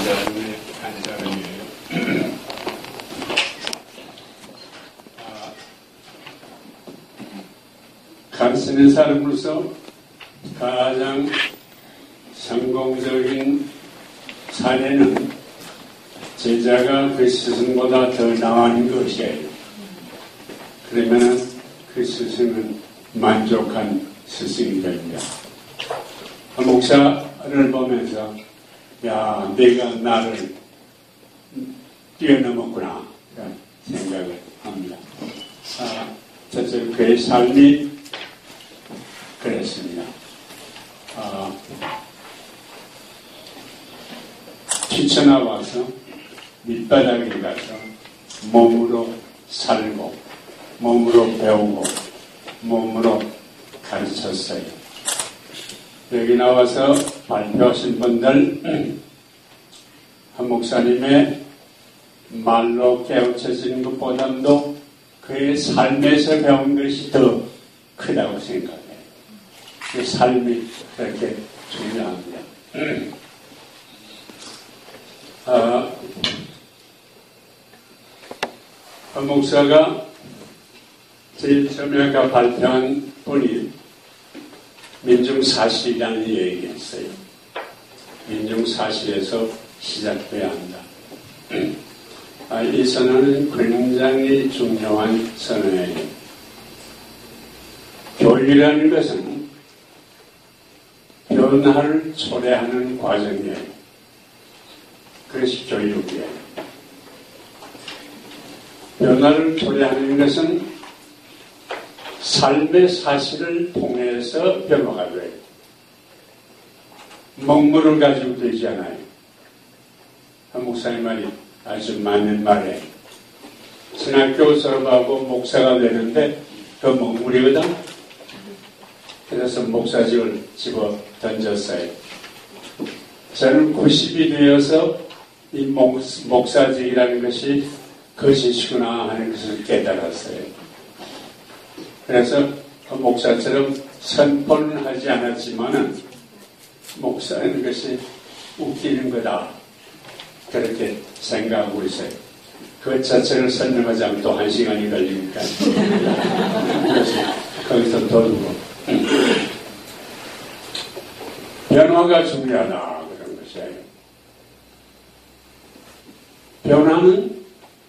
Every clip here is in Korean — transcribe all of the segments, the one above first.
여러분의 한사람이에요. 가르치는 사람으로서 가장 성공적인 사례는 제자가 그 스승보다 더 나은 것이에요. 그러면 그 스승은 만족한 스승이 됩니다. 목사를 보면서 야, 내가 나를 뛰어넘었구나 이런 생각을 합니다. 첫째 그의 삶이 그랬습니다. 뛰쳐나와서 밑바닥에 가서 몸으로 살고 몸으로 배우고 몸으로 가르쳤어요. 여기 나와서 발표하신 분들 한 목사님의 말로 깨우쳐지는 것보다도 그의 삶에서 배운 것이 더 크다고 생각해요. 그 삶이 그렇게 중요합니다. 한 목사가 제일 처음에 아까 발표한 분이 민중사실이라는 얘기했어요. 민중사실에서 시작돼야 한다. 이 선언은 굉장히 중요한 선언이에요. 교육이라는 것은 변화를 초래하는 과정이에요. 그것이 교육이에요. 변화를 초래하는 것은 삶의 사실을 통해서 변화가 돼요. 먹물을 가지고 되지 않아요. 한 목사님 말이 아주 맞는 말이에요. 신학교 졸업하고 목사가 되는데 그 먹물이거든. 그래서 목사직을 집어 던졌어요. 저는 90이 되어서 이 목사직이라는 것이 거짓이구나 하는 것을 깨달았어요. 그래서 그 목사처럼 선포는 하지 않았지만은 목사라는 것이 웃기는 거다. 그렇게 생각하고 있어요. 그 자체를 설명하자면 또 1시간이 걸리니까. 그래서 거기서 도두고. 변화가 중요하다. 그런 것이에요. 변화는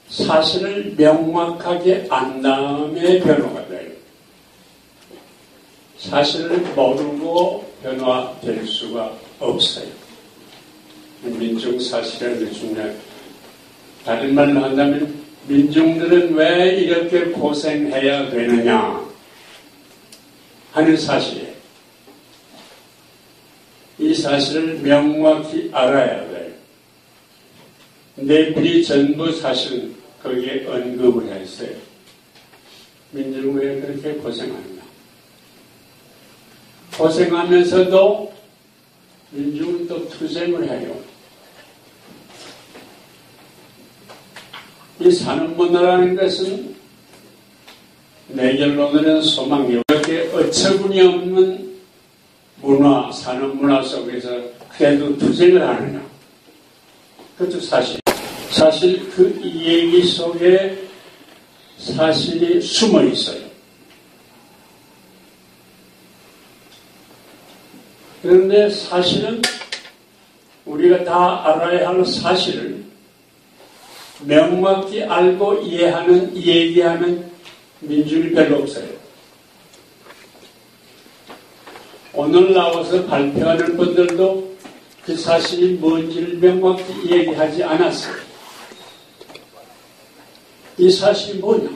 사실을 명확하게 안 다음에 변화가 돼요. 사실을 모르고 변화될 수가 없어요. 민중사실이라는 게 중요해요. 다른 말로 한다면 민중들은 왜 이렇게 고생해야 되느냐 하는 사실이에요. 이 사실을 명확히 알아야 돼요. 내부리 전부 사실은 거기에 언급을 했어요. 민중은 왜 그렇게 고생하느냐. 고생하면서도 민중은 또 투쟁을 해요. 이 산업문화라는 것은 내 결론으로는 소망이 이렇게 어처구니 없는 문화, 산업문화 속에서 그래도 투쟁을 하느냐. 그것도 사실. 사실 그 얘기 속에 사실이 숨어 있어요. 그런데 사실은 우리가 다 알아야 할 사실을 명확히 알고 이해하는, 얘기하는 민중이 별로 없어요. 오늘 나와서 발표하는 분들도 그 사실이 뭔지를 명확히 얘기하지 않았어요. 이 사실이 뭐냐?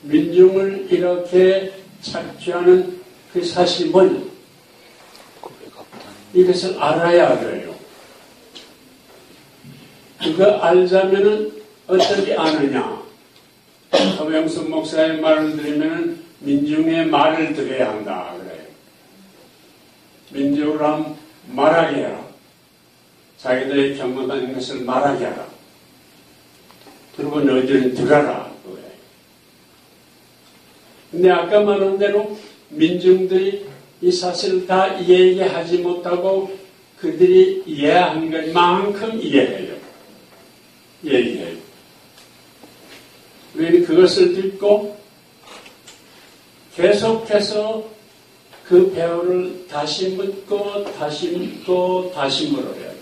민중을 이렇게 착취하는 그 사실이 뭐냐? 이것을 알아야 돼요. 그거 알자면은 어떻게 아느냐? 허명순 목사의 말을 들으면은 민중의 말을 들어야 한다 그래요. 민중으로 하면 말하게 해라. 자기들의 경험하는 것을 말하게 하라. 그리고 너희들은 들어라. 그거예요. 근데 아까 말한 대로 민중들이 이 사실을 다 얘기하지 못하고 그 그들이 이해한 것만큼 이해해요. 얘기해요. 우리는 그것을 듣고 계속해서 그 배우를 다시 묻고 다시 묻고 다시 물어야 돼요.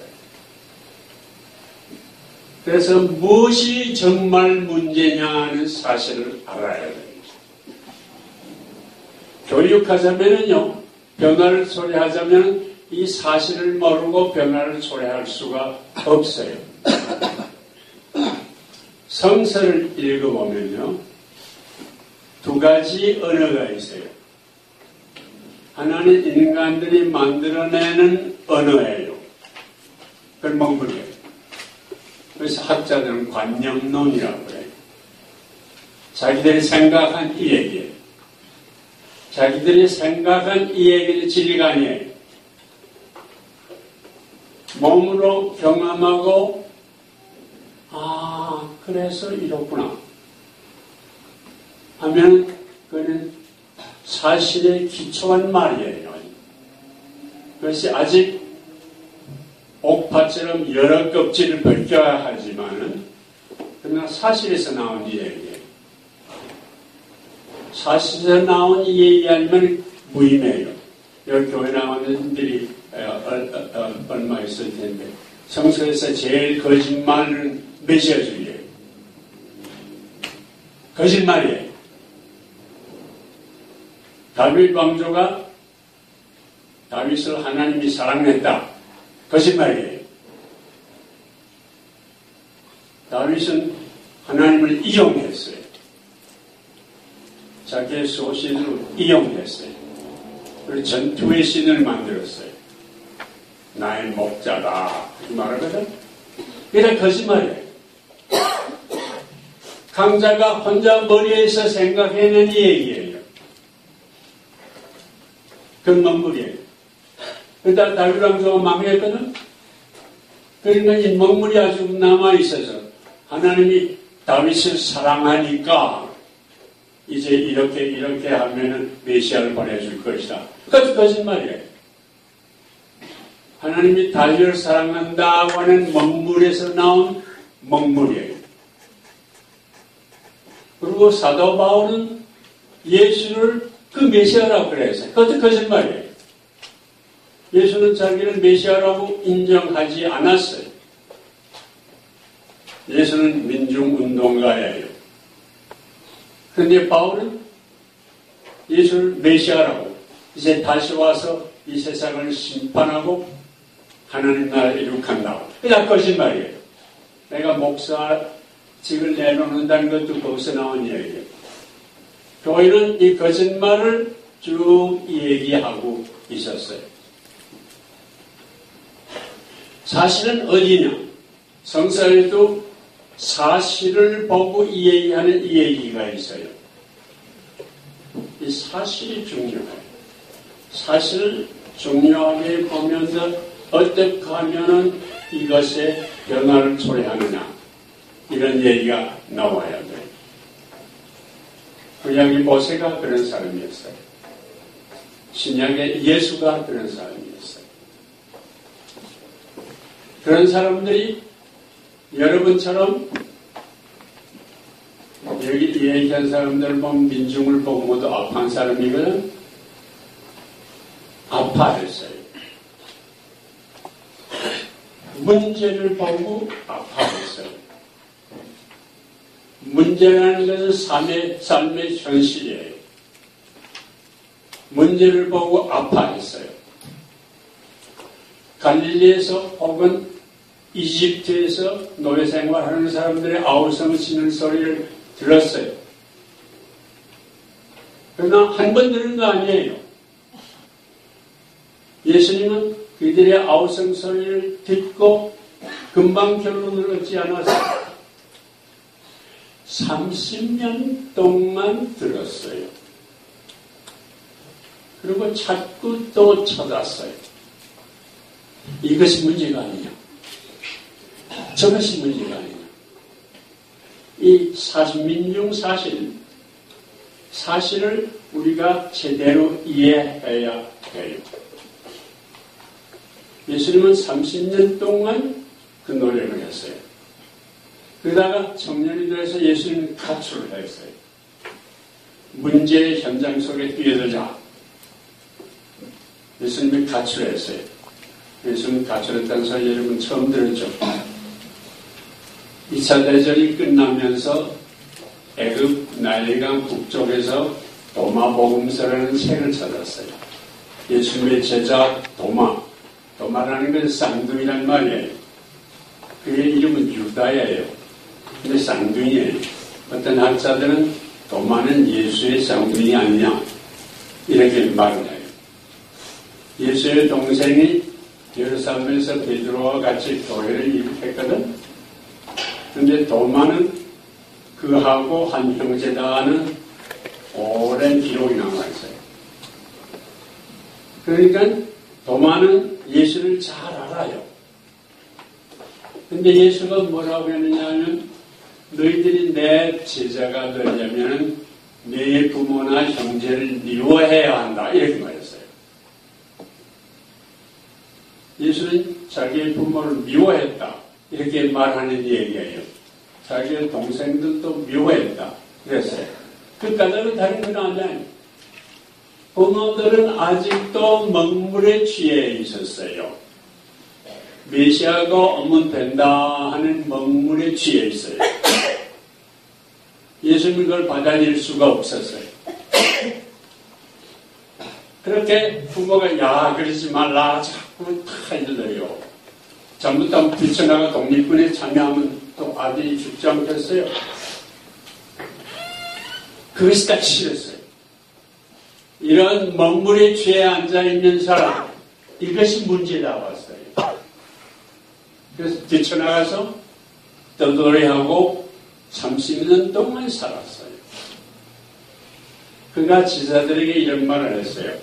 그래서 무엇이 정말 문제냐 하는 사실을 알아야 됩니다. 교육하자면요, 변화를 초래하자면 이 사실을 모르고 변화를 초래할 수가 없어요. 성서를 읽어보면요, 두 가지 언어가 있어요. 하나는 인간들이 만들어내는 언어예요. 그걸 멍부려요. 그래서 학자들은 관념론이라고 해요. 자기들이 생각한 이 얘기예요. 자기들이 생각한 이 얘기는 진리가 아니에요. 몸으로 경험하고 그래서 이렇구나 하면 그는 사실에 기초한 말이에요. 그것이 아직 옥파처럼 여러 껍질을 벗겨야 하지만은 그러나 사실에서 나온 이 얘기예요. 사실에서 나온 이 얘기 아니면 무의미해요. 여기 교회 나오는 분들이 얼마 있을 텐데 성서에서 제일 거짓말은 메시아주의예요. 거짓말이에요. 다윗 왕조가 다윗을 하나님이 사랑했다. 거짓말이에요. 다윗은 하나님을 이용했어요. 자기의 소신으로 이용했어요. 그리고 전투의 신을 만들었어요. 나의 목자다. 그 말하거든. 그게 거짓말이에요. 강자가 혼자 머리에서 생각해낸 이 얘기예요. 그건 먹물이에요. 그러다 다윗 왕조가 망했거든. 그러니까 이 먹물이 아주 남아있어서 하나님이 다윗을 사랑하니까 이제 이렇게 하면은 메시아를 보내줄 것이다. 그것도 거짓말이에요. 하나님이 다윗을 사랑한다고 하는 먹물에서 나온 먹물이에요. 그리고 사도 바울은 예수를 그 메시아라고 그래서 그것도 거짓말이에요. 예수는 자기를 메시아라고 인정하지 않았어요. 예수는 민중운동가예요. 그런데 바울은 예수를 메시아라고 이제 다시 와서 이 세상을 심판하고 하나님 나라를 이룩한다고. 그냥 거짓말이에요. 내가 목사직을 내놓는다는 것도 거기서 나온 얘기예요. 교회는 이 거짓말을 쭉 얘기하고 있었어요. 사실은 어디냐? 성서에도 사실을 보고 이 얘기하는 이 얘기가 있어요. 이 사실이 중요해요. 사실을 중요하게 보면서 어떻게 하면은 이것에 변화를 초래하느냐 이런 얘기가 나와야 돼요. 구약의 모세가 그런 사람이었어요. 신약의 예수가 그런 사람이었어요. 그런 사람들이 여러분처럼 여기 얘기한 사람들 보면 민중을 보고 모두 아파한 사람이거든. 아파했어요. 문제를 보고 아파했어요. 문제라는 것은 삶의 현실이에요. 문제를 보고 아파했어요. 갈릴리에서 혹은 이집트에서 노예 생활하는 사람들의 아우성 치는 소리를 들었어요. 그러나 한 번 들은 거 아니에요. 예수님은 그들의 아우성 소리를 듣고 금방 결론을 얻지 않았어요. 30년 동안 들었어요. 그리고 자꾸 또 찾았어요. 이것이 문제가 아니냐. 저것이 문제가 아니냐. 이 민중 사실을 우리가 제대로 이해해야 해요. 예수님은 30년 동안 그 노력을 했어요. 그러다가 청년이 돼서 예수님은 가출을 했어요. 문제의 현장 속에 뛰어들자. 예수님이 가출했어요. 예수님이 가출했다는 소리 여러분 처음 들었죠? 2차 대전이 끝나면서 애굽 나일강 북쪽에서 도마복음서라는 책을 찾았어요. 예수님의 제자 도마라는 건 쌍둥이란 말이에요. 그의 이름은 유다예요. 근데 쌍둥이에요. 어떤 학자들은 도마는 예수의 쌍둥이 아니냐 이렇게 말을 해요. 예수의 동생이 예루살렘에서 베드로와 같이 교회를 일으켰거든. 근데 도마는 그하고 한 형제다 하는 오랜 기록이 남아있어요. 그러니까 도마는 예수를 잘 알아요. 근데 예수가 뭐라고 했느냐 하면 너희들이 내 제자가 되려면 내 부모나 형제를 미워해야 한다 이렇게 말했어요. 예수는 자기의 부모를 미워했다 이렇게 말하는 얘기예요. 자기의 동생들도 미워했다 그랬어요. 그 까닭은 다른 건 아니에요. 부모들은 아직도 먹물에 취해 있었어요. 메시아가 오면 된다 하는 먹물에 취해 있어요. 예수님은 그걸 받아들일 수가 없었어요. 그렇게 부모가 야 그러지 말라 자꾸 다 일러요. 잘못하면 뛰쳐나가 독립군에 참여하면 또 아들이 죽지 않겠어요. 그것이 다 싫었어요. 이런 먹물에 취해 앉아있는 사람 이것이 문제다 봤어요. 그래서 뛰쳐나가서 떠돌이하고 30년 동안 살았어요. 그가 지사들에게 이런 말을 했어요.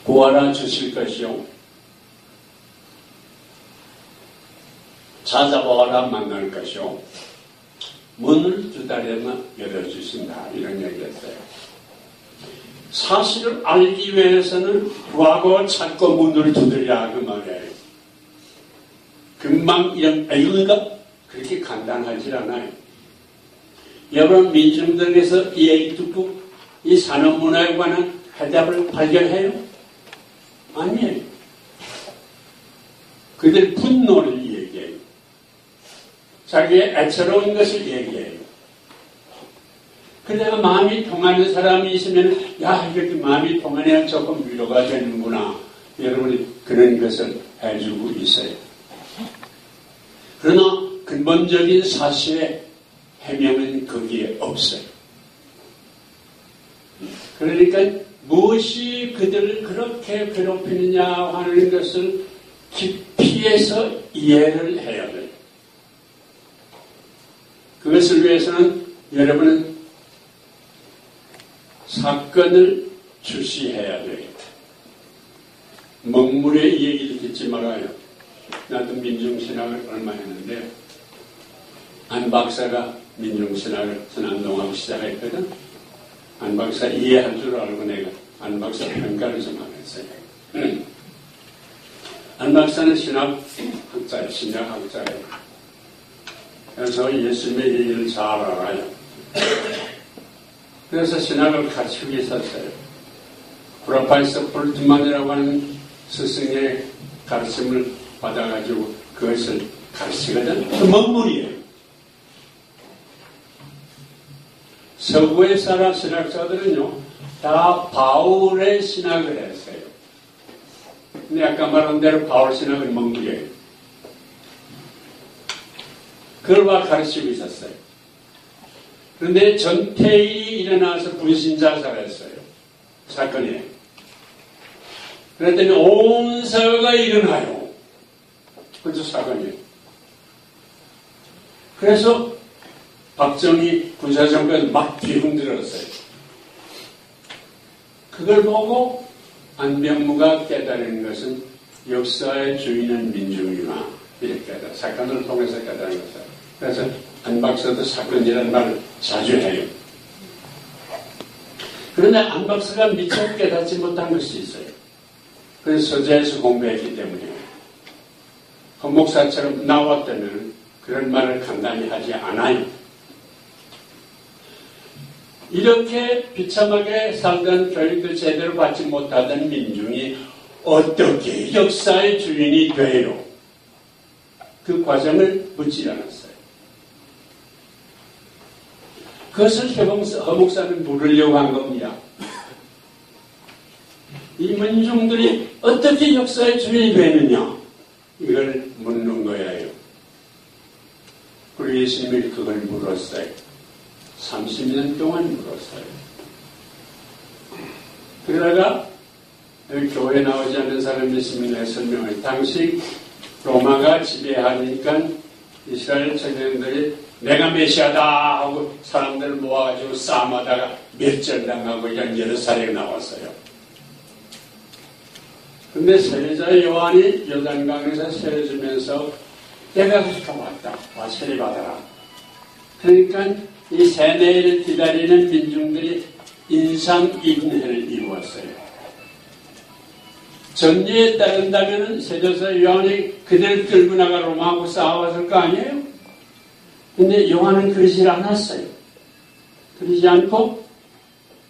구하라 주실 것이요 찾아보아라 만날 것이요 문을 두드리면 열어주신다 이런 얘기했어요. 사실을 알기 위해서는 구하고 찾고 문을 두드리라 그 말이에요. 금방 이런 이유가 그렇게 간단하지 않아요. 여러분 민중들에게서 이 얘기 듣고 이 산업문화에 관한 해답을 발견해요? 아니에요. 그들 분노를 얘기해요. 자기의 애처로운 것을 얘기해요. 그러다가 마음이 통하는 사람이 있으면 야 이렇게 마음이 통하냐 조금 위로가 되는구나. 여러분이 그런 것을 해주고 있어요. 그러나 근본적인 사실의 해명은 거기에 없어요. 그러니까 무엇이 그들을 그렇게 괴롭히느냐 하는 것을 깊이에서 이해를 해야 돼요. 그것을 위해서는 여러분은 사건을 주시해야 돼요. 먹물의 얘기를 듣지 말아요. 나도 민중신학을 얼마 했는데 안 박사가 민중신학을 선안동하고 시작했거든. 안 박사 이해할 줄 알고 내가 안 박사 평가를 좀 하겠어요. 안 박사는 신학학자예요. 신학학자예요. 그래서 예수님의 얘기를 잘 알아요. 그래서 신학을 가르치고 있었어요. 브라파이스 폴트만이라고 하는 스승의 가르침을 받아가지고 그것을 가르치거든. 그 먹물이에요. 서구의 사람 신학자들은요, 다 바울의 신학을 했어요. 근데 아까 말한 대로 바울 신학은 먹물이에요. 그걸 가르치고 있었어요. 그런데 전태일이 일어나서 분신자살했어요. 사건이에요. 그랬더니 온 사회가 일어나요. 그것도 사건이에요. 그래서 박정희 군사정권 막 뒤흔들었어요. 그걸 보고 안병무가 깨달은 것은 역사의 주인은 민중이구나. 이렇게 사건을 통해서 깨달은 것이다. 그래서 안 박사도 사건이라는 말을 자주 해요. 그런데 안 박사가 미처 깨닫지 못한 것이 있어요. 그래서 서재에서 공부했기 때문에 허 목사처럼 나왔다면 그런 말을 간단히 하지 않아요. 이렇게 비참하게 살던 교육도 제대로 받지 못하던 민중이 어떻게 역사의 주인이 돼요? 그 과정을 묻지 않았어요. 그것을 허 목사는 물으려고 한 겁니다. 이 민중들이 어떻게 역사의 주인이 되느냐? 이걸 묻는 거예요. 그리고 예수님이 그걸 물었어요. 30년 동안 물었어요. 그러다가 여기 교회에 나오지 않는 사람이 있으면 설명을. 당시 로마가 지배하니까 이스라엘 청년들이 내가 메시아다 하고 사람들을 모아가지고 싸움하다가 멸절당하고 이런 여러 사례가 나왔어요. 근데 세례자 요한이 요단강에서 세례주면서 내가 왔다. 와 세례받아라. 그러니까 이 세례를 기다리는 민중들이 인상인해를 이루었어요. 전례에 따른다면 세례자 요한이 그대를 끌고 나가 로마하고 싸웠을 거 아니에요? 근데 요한은 그러지 않았어요. 그러지 않고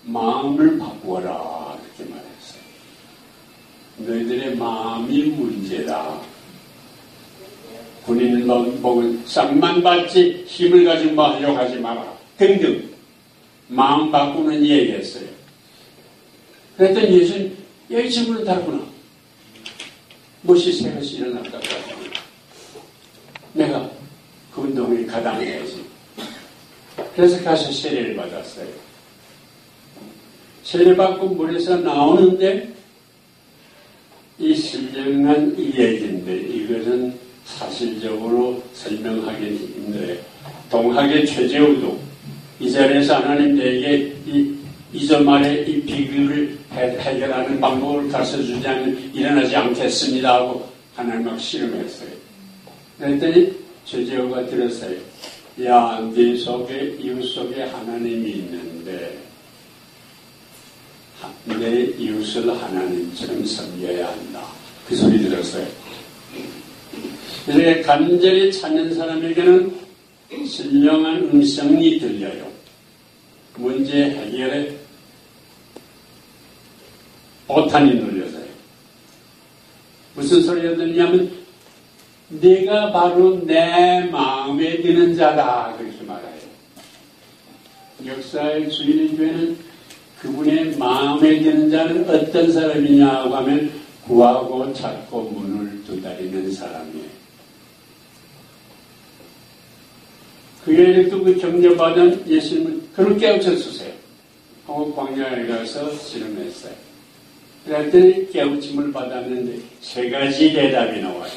마음을 바꾸어라 그렇게 말했어요. 너희들의 마음이 문제다. 군인 복은 쌍만 받지 힘을 가지고 뭐 하려고 하지 마라. 등등 마음 바꾸는 얘기했어요. 그랬더니 예수님 여기 친구는 다르구나. 무엇이 새것이 일어났다고 하잖아. 내가 그 운동에 가담해야지. 그래서 가서 세례를 받았어요. 세례받고 물에서 나오는데 이 신령한 이 얘기인데 이것은 사실적으로 설명하기는 힘들어요. 동학의 최재우도 이 자리에서 하나님 내게 이전 말에 이 비극을 해결하는 방법을 가르쳐주지 않으면 일어나지 않겠습니다 하고 하나님하고 씨름했어요. 그랬더니 최재우가 들었어요. 야, 네 속에 이웃 속에 하나님이 있는데 내 이웃을 하나님처럼 섬겨야 한다. 그 소리 들었어요. 이렇게 간절히 찾는 사람에게는 신령한 음성이 들려요. 문제 해결에 오탄이 눌려서요. 무슨 소리가 들리냐면 네가 바로 내 마음에 드는 자다 그렇게 말해요. 역사의 주인이 되는 그분의 마음에 드는 자는 어떤 사람이냐고 하면 구하고 찾고 문을 두드리는 사람이에요. 그 외에도 그 격려받은 예수님은 그를 깨우쳐주세요 하고 광야에 가서 씨름했어요. 그랬더니 깨우침을 받았는데 세 가지 대답이 나와요.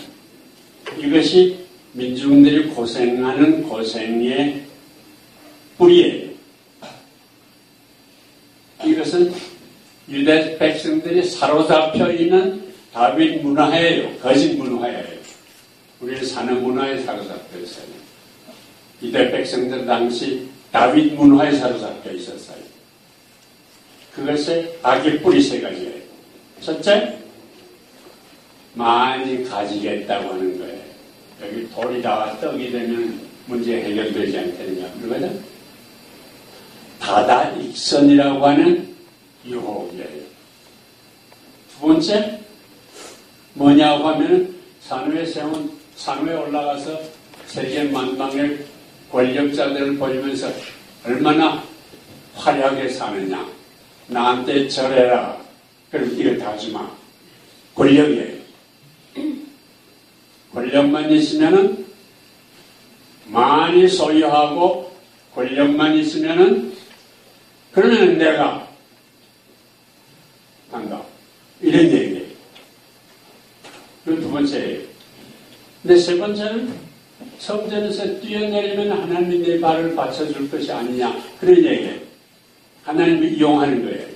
이것이 민중들이 고생하는 고생의 뿌리예요. 이것은 유대 백성들이 사로잡혀 있는 다윗 문화예요. 거짓 문화예요. 우리는 사는 문화에 사로잡혀 있어요. 유대 백성들 당시 다윗 문화에 사로잡혀 있었어요. 그것의 악의 뿌리 세 가지예요. 첫째, 많이 가지겠다고 하는 거예요. 여기 돌이다가 떡이 되면 문제 해결되지 않겠느냐. 그러거든. 다다익선이라고 하는 유혹이에요. 두 번째, 뭐냐고 하면 산위에 올라가서 세계 만방의 권력자들을 보이면서 얼마나 화려하게 사느냐. 나한테 절해라. 그럼 이거 하지 마. 권력이에요. 권력만 있으면은 많이 소유하고 권력만 있으면은 그러면 내가 한다. 이런 얘기예요. 그 두 번째예요. 근데 세 번째는 성전에서 뛰어내리면 하나님이 내 발을 받쳐줄 것이 아니냐. 그런 얘기예요. 하나님을 이용하는 거예요.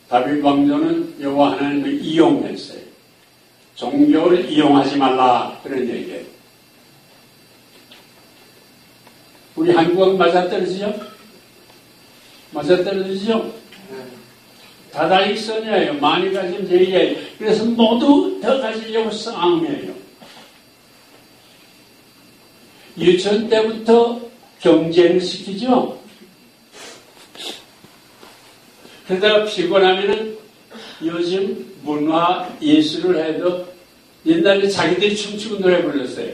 다윗 왕조는 여호와 하나님을 이용했어요. 종교를 이용하지 말라. 그런 얘기예요. 우리 한국은 맞아떨어지죠? 맞아떨어지죠? 다다익선이에요. 많이 가진 제의예요. 그래서 모두 더 가지려고 싸움이에요. 유치원 때부터 경쟁을 시키죠. 그러다가 피곤하면은 요즘 문화 예술을 해도 옛날에 자기들이 춤추고 노래 불렀어요.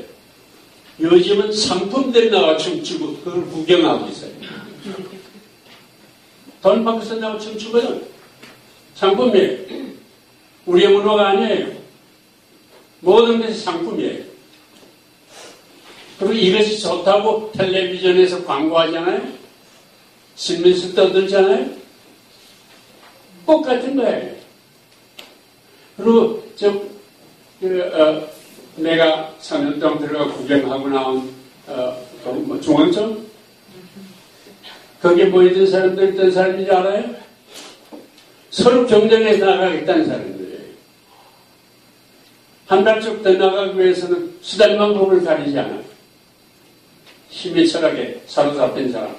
요즘은 상품들이 나와 춤추고 그걸 구경하고 있어요. 돈 받고서 나와 춤추거든. 상품이에요. 우리의 문화가 아니에요. 모든 것이 상품이에요. 그리고 이것이 좋다고 텔레비전에서 광고하잖아요. 신문에서 떠들잖아요. 똑같은 거예요. 그리고 내가 3년 동안 들어가 구경하고 나온 중앙청 거기에 모이던 사람들 어떤 사람인지 알아요? 서로 경쟁해서 나가겠다는 사람들이에요. 한 발짝 더 나가기 위해서는 수단 방법을 가리지 않아요. 힘의 철학에 사로잡힌 사람,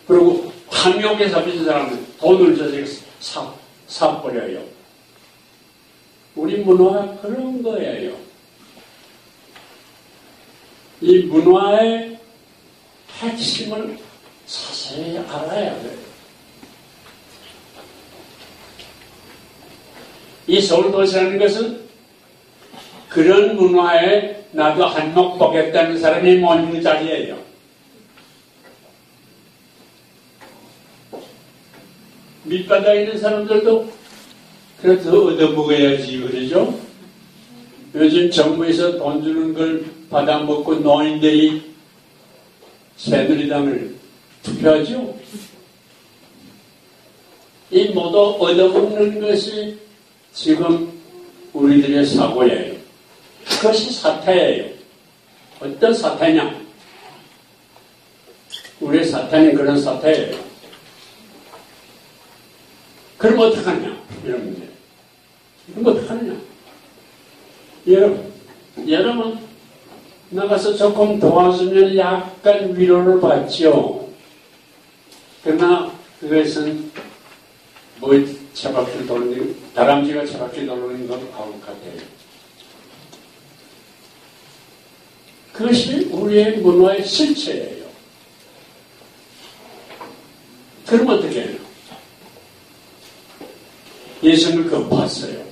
그리고 한욕에 잡힌 사람은 돈을 저지해서 사버려요. 우리 문화가 그런 거예요. 이 문화의 핵심을 자세히 알아야 돼요. 이 서울도시라는 것은 그런 문화에 나도 한몫 보겠다는 사람이 모이는 자리예요. 밑바닥에 있는 사람들도 그래도 얻어먹어야지 그러죠. 요즘 정부에서 돈 주는 걸 받아먹고 노인들이 새누리당을 투표하죠. 이 모두 얻어먹는 것이 지금 우리들의 사고예요. 그것이 사태예요. 어떤 사태냐? 우리의 사태는 그런 사태예요. 그럼 어떡하냐? 이런 문제. 그럼 어떡하냐? 여러분, 나가서 조금 도와주면 약간 위로를 받죠. 그러나 그것은 차바퀴 돌리는, 다람쥐가 차바퀴 돌리는 것하고 같아요. 그것이 우리의 문화의 실체예요. 그럼 어떻게 해요? 예수님을 그거 봤어요.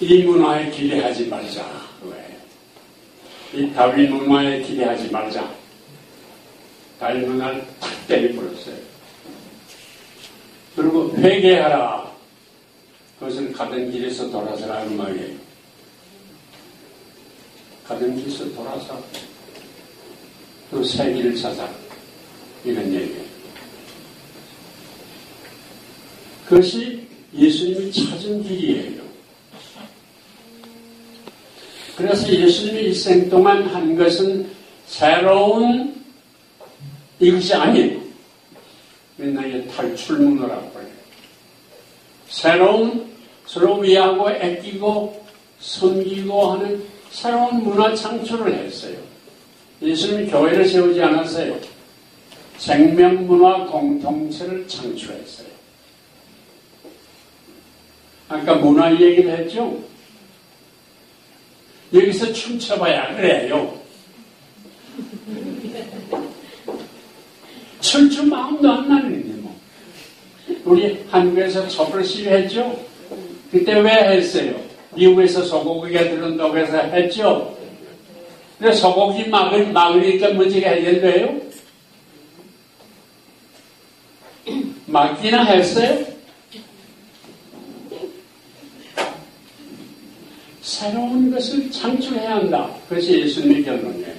이 문화에 기대하지 말자. 왜? 이 다윗 문화에 기대하지 말자. 다윗 문화를 탁 때려버렸어요. 그리고 회개하라. 그것은 가던 길에서 돌아서라는 말이에요. 가던 길에서 돌아서 또 새 길을 찾아. 이런 얘기예요. 그것이 예수님이 찾은 길이에요. 그래서 예수님이 일생 동안 한 것은 새로운 이것이 아니에요. 맨날 이게 탈출문화라고 해요. 새로운 서로 위하고 아끼고 섬기고 하는 새로운 문화 창출을 했어요. 예수님이 교회를 세우지 않았어요. 생명문화 공동체를 창출했어요. 아까 문화 얘기를 했죠? 여기서 춤춰봐야 그래요. 춤출 마음도 안 나는데 뭐. 우리 한국에서 촛불 시위했죠? 그때 왜 했어요? 미국에서 소고기가 들어온다고 해서 했죠? 근데 소고기 막으니까 문제가 해결돼요? 막기나 했어요? 새로운 것을 창출해야 한다. 그것이 예수님의 결론이에요.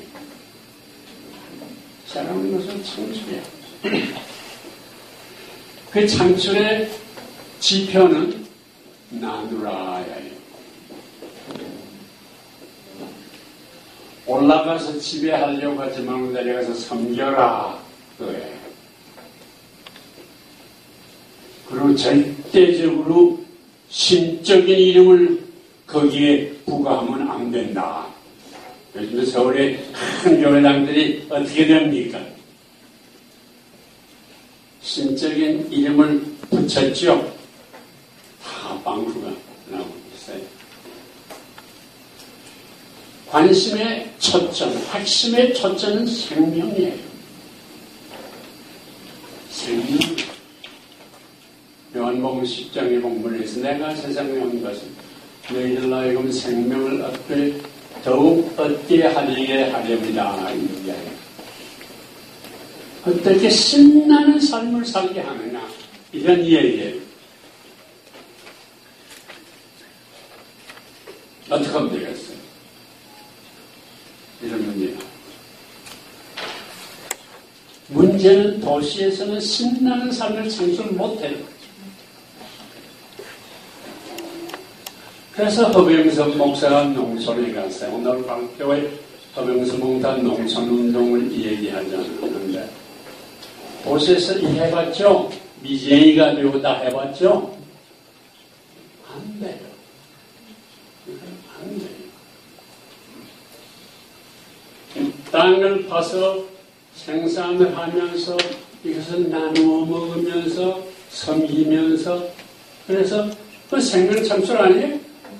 새로운 것을 창출해야 한다. 그 창출의 지표는 나누라예요. 올라가서 지배하려고 하지 말고 내려가서 섬겨라. 그거예요. 그리고 절대적으로 신적인 이름을 거기에 부과하면 안 된다. 요즘 서울의 큰 교회당들이 어떻게 됩니까? 신적인 이름을 붙였죠. 다 방구가 나오고 있어요. 관심의 초점, 핵심의 초점은 생명이에요. 생명. 요한복음 10장의 본문에서 내가 세상에 온 것은 너희들로 하여금 생명을 더욱 얻게 하리게 하렵니다. 이야기. 어떻게 신나는 삶을 살게 하느냐 이런 이야기예요. 어떻게 하면 되겠어요? 이런 문제가. 문제는 도시에서는 신나는 삶을 창출 못해요. 그래서 허병선 목사가 농촌에 갔어요. 오늘 방교회 허병선 목사 농촌운동을 얘기하지 않았는데 도시에서 해봤죠? 미쟁이가 되고 다 해봤죠? 안 돼요. 안 돼요. 땅을 파서 생산을 하면서 이것을 나누어 먹으면서 섬기면서 그래서 그 생명 창출 아니에요?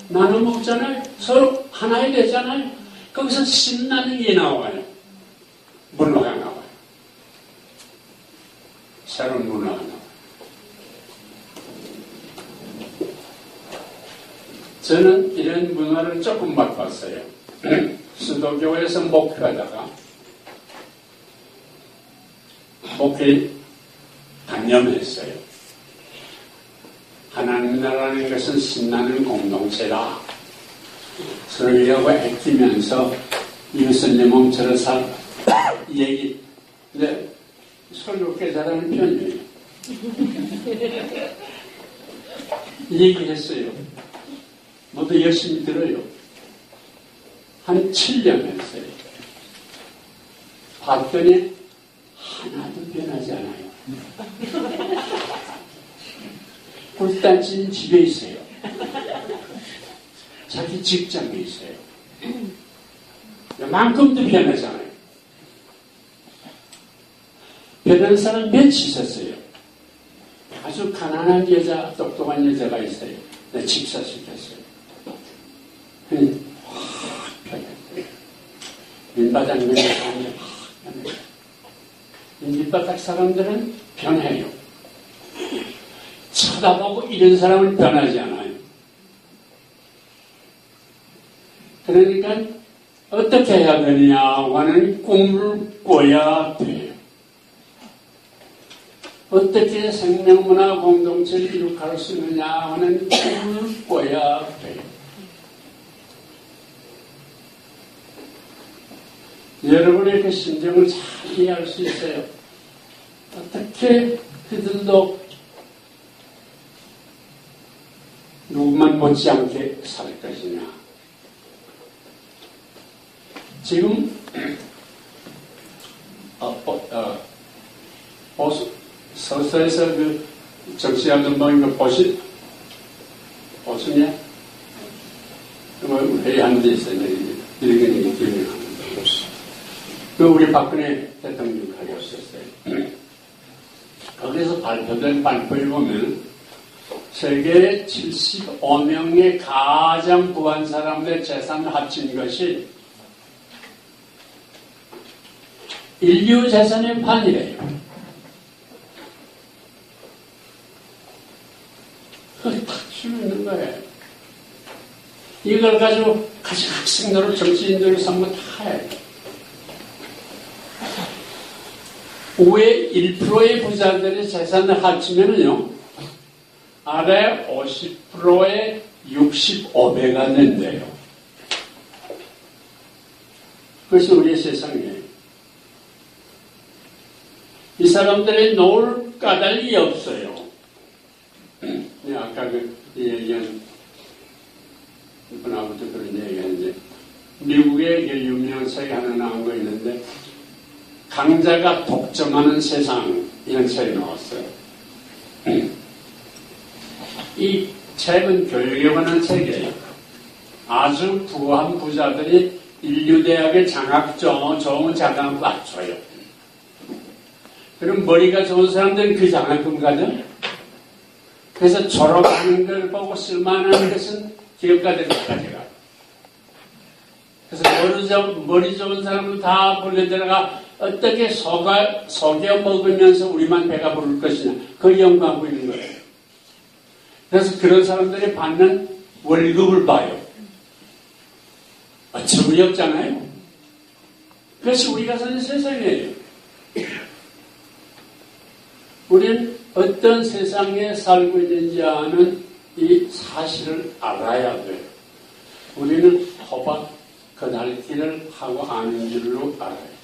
나눠 먹잖아요. 서로 하나이 되잖아요. 거기서 신나는 게 나와요. 문화가 나와요. 새로운 문화가 나와요. 저는 이런 문화를 조금 맛봤어요. 수도교회에서 목회하다가 목회 단념했어요. 하나님 나라는 것은 신나는 공동체다. 서로하고 애끼면서 이웃은 내 몸처럼 살 얘기. 근데 설교 꽤 잘하는 편이에요. 얘기했어요. 모두 열심히 들어요. 한 7년 했어요. 봤더니 하나도 변하지 않아요. 꿀단지는 집에 있어요. 자기 직장에 있어요. 이만큼도 변하잖아요. 변한 사람 몇 있었어요. 아주 가난한 여자, 똑똑한 여자가 있어요. 내가 직사시켰어요. 확 변했어요. 민바닥면에 사람이 확 변해요. 민바닥 사람들은 변해요. 쳐다보고 이런 사람은 변하지 않아요. 그러니까 어떻게 해야 되느냐 하는 꿈을 꿔야 돼요. 어떻게 생명문화 공동체를 이룩할 수 있느냐 하는 꿈을 꿔야 돼요. 여러분의 그 심정을 잘 이해할 수 있어요. 어떻게 그들도 누구만 못지않게 살 것이냐. 지금 서서에서 그 정치학은 뭐 보시냐? 회의하는 데 있어요. 이렇게 기억이 나는데. 그 우리 박근혜 대통령이 가졌었어요. 거기서 발표된 발표에 보면 세계 75명의 가장 부한 사람들의 재산을 합친 것이 인류 재산의 반이래요. 그게 다 쥐고 있는 거예요. 이걸 가지고 같이 학생들을 정치인들을 삼고 다 해요. 5의 1%의 부자들의 재산을 합치면은요, 아래 50%의 65배가 된대요. 그것이 우리의 세상이에요. 이 사람들이 놓을 까닭이 없어요. 아까 그 얘기한 분하고도 그런 얘기했는데, 미국의 유명한 책이 하나 나온 거 있는데, 강자가 독점하는 세상, 이런 책이 나왔어요. 이 책은 교육에 관한 책이에요. 아주 부한 부자들이 인류대학의 장학점 좋은 장학을 맞춰요. 그럼 머리가 좋은 사람들은 그 장학금 가죠? 그래서 졸업하는 걸 보고 쓸만한 것은 기업가들이 가져가. 그래서 머리 좋은 사람은 다 몰려들어가 어떻게 속여 먹으면서 우리만 배가 부를 것이냐. 그 연구하고 있는 거예요. 그래서 그런 사람들이 받는 월급을 봐요. 어처구니 없잖아요. 그것이 우리가 사는 세상이에요. 우리는 어떤 세상에 살고 있는지 아는 이 사실을 알아야 돼요. 우리는 호박 그날길을 하고 아는 줄로 알아요.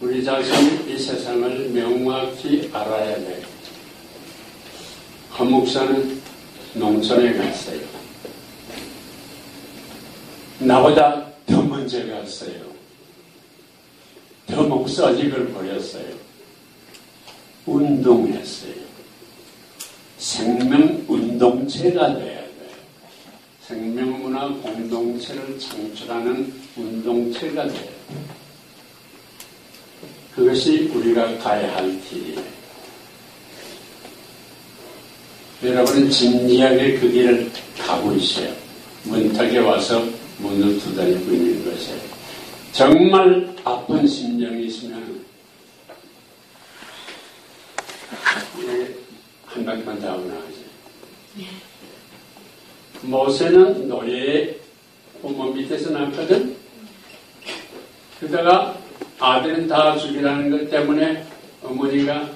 우리 자신이 이 세상을 명확히 알아야 돼요. 한 목사는 농촌에 갔어요. 나보다 더 먼저 갔어요. 더 목사직을 버렸어요. 운동했어요. 생명운동체가 돼야 돼요. 생명문화 공동체를 창출하는 운동체가 돼요. 그것이 우리가 가야 할 길이에요. 여러분은 진지하게 그 길을 가고 있어요. 문턱에 와서 문을 두드리고 있는 것이에요. 정말 아픈 심정이 있으면 한 가지만 더 하고 나가죠. 모세는 노예의 부모 밑에서 낳거든. 그러다가 아들은 다 죽이라는 것 때문에 어머니가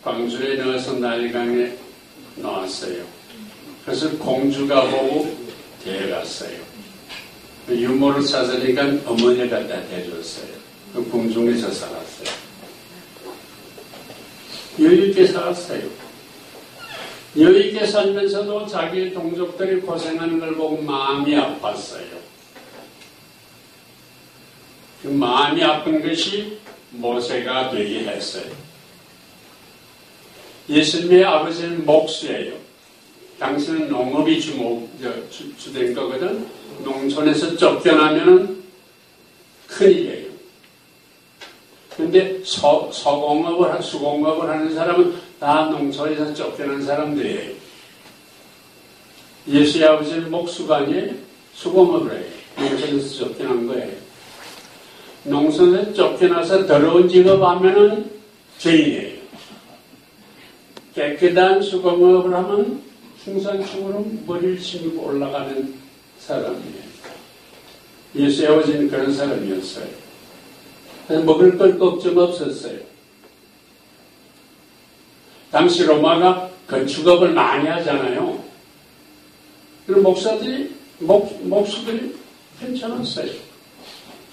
광주에 넣어서 나일강에 놓았어요. 그래서 공주가 보고 데려갔어요. 유모를 찾으니까 어머니가 갖다 대줬어요. 그 궁중에서 살았어요. 여유있게 살았어요. 여유있게 살면서도 자기 동족들이 고생하는 걸 보고 마음이 아팠어요. 그 마음이 아픈 것이 모세가 되게 했어요. 예수님의 아버지는 목수예요. 당신은 농업이 주된 거거든. 농촌에서 쫓겨나면 큰일이에요. 근데 수공업을 하는 사람은 다 농촌에서 쫓겨난 사람들이에요. 예수의 아버지는 목수가 아니에요. 수공업을 해요. 농촌에서 쫓겨난 거예요. 농촌에서 쫓겨나서 더러운 직업 하면은 죄인이에요. 깨끗한 수공업을 하면 흉산층으로 머리를 치고 올라가는 사람이에요. 예수의 아버지는 그런 사람이었어요. 그래서 먹을 걸 걱정 없었어요. 당시 로마가 건축업을 많이 하잖아요. 그럼 목수들이 괜찮았어요.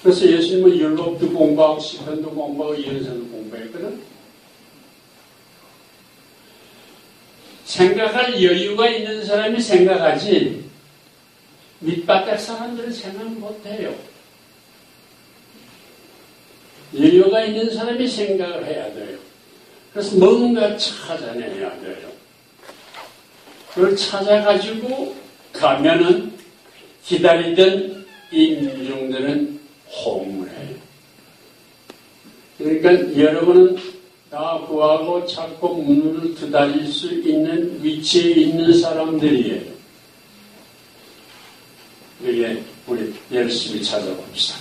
그래서 예수님은 율법도 공부하고 시편도 공부하고 예언서도 공부했거든. 생각할 여유가 있는 사람이 생각하지 밑바닥 사람들은 생각 못해요. 여유가 있는 사람이 생각을 해야 돼요. 그래서 뭔가 찾아내야 돼요. 그걸 찾아가지고 가면은 기다리던 이 민중들은 호응을 해요. 그러니까 여러분은 다 구하고 찾고 문을 두드릴 수 있는 위치에 있는 사람들이에요. 그게 우리 열심히 찾아봅시다.